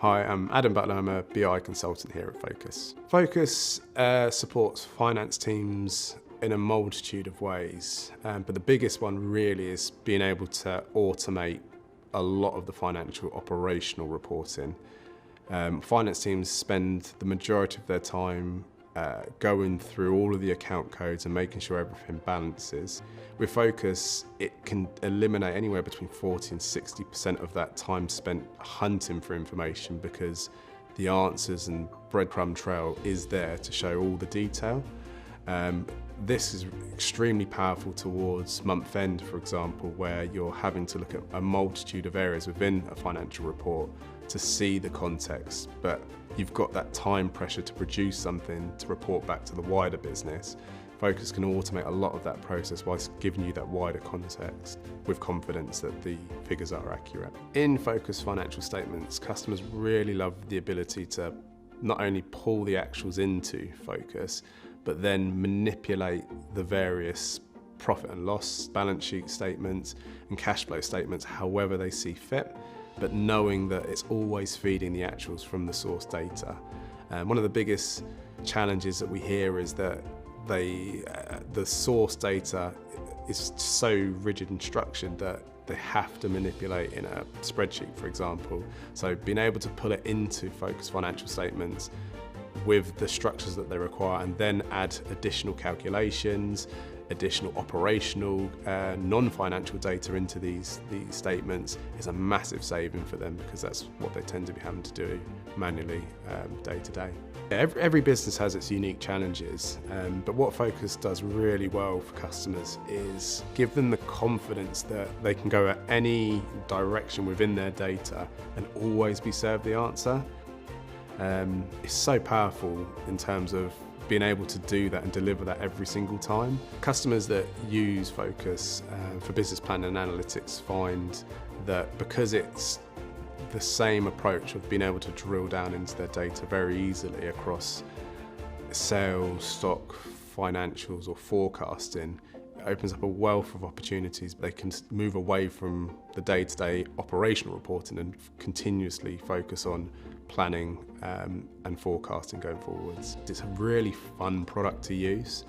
Hi, I'm Adam Butler. I'm a BI consultant here at Phocas. Phocas supports finance teams in a multitude of ways, but the biggest one really is being able to automate a lot of the financial operational reporting. Finance teams spend the majority of their time going through all of the account codes and making sure everything balances. With Phocas, it can eliminate anywhere between 40 and 60% of that time spent hunting for information, because the answers and breadcrumb trail is there to show all the detail. This is extremely powerful towards month end, for example, where you're having to look at a multitude of areas within a financial report to see the context, but you've got that time pressure to produce something to report back to the wider business. Phocas can automate a lot of that process whilst giving you that wider context with confidence that the figures are accurate. In Phocas Financial Statements, customers really love the ability to not only pull the actuals into Phocas, but then manipulate the various profit and loss, balance sheet statements and cash flow statements however they see fit, but knowing that it's always feeding the actuals from the source data. One of the biggest challenges that we hear is that the source data is so rigid and structured that they have to manipulate in a spreadsheet, for example. So being able to pull it into Phocas Financial Statements with the structures that they require, and then add additional calculations, additional operational, non-financial data into these statements is a massive saving for them, because that's what they tend to be having to do manually day to day. Every business has its unique challenges, but what Phocas does really well for customers is give them the confidence that they can go at any direction within their data and always be served the answer. It's so powerful in terms of being able to do that and deliver that every single time. Customers that use Phocas for business planning and analytics find that because it's the same approach of being able to drill down into their data very easily across sales, stock, financials or forecasting, it opens up a wealth of opportunities. They can move away from the day-to-day operational reporting and continuously focus on planning and forecasting going forwards. It's a really fun product to use.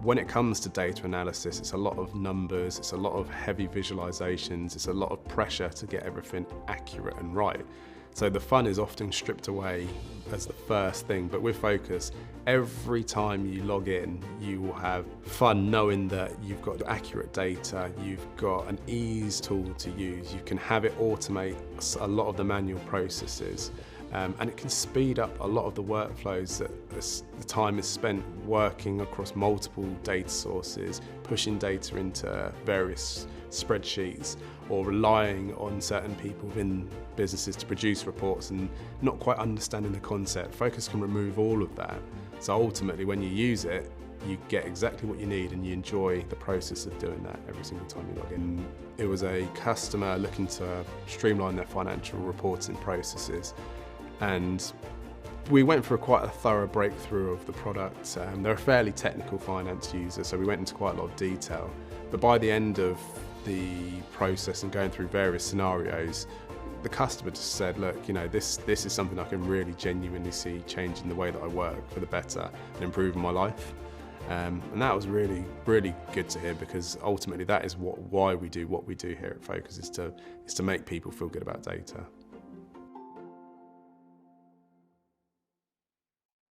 When it comes to data analysis, it's a lot of numbers, it's a lot of heavy visualizations, it's a lot of pressure to get everything accurate and right. So the fun is often stripped away as the first thing, but with Phocas, every time you log in, you will have fun knowing that you've got accurate data, you've got an ease tool to use, you can have it automate a lot of the manual processes, and it can speed up a lot of the workflows that the time is spent working across multiple data sources, pushing data into various spreadsheets, or relying on certain people within businesses to produce reports and not quite understanding the concept. Phocas can remove all of that. So ultimately, when you use it, you get exactly what you need and you enjoy the process of doing that every single time you log in. It was a customer looking to streamline their financial reporting processes, and we went for quite a thorough breakthrough of the product. They're a fairly technical finance user, so we went into quite a lot of detail. But by the end of the process and going through various scenarios, the customer just said, look, you know, this is something I can really genuinely see changing the way that I work for the better and improving my life. And that was really, really good to hear, because ultimately that is why we do what we do here at Phocas, is to make people feel good about data.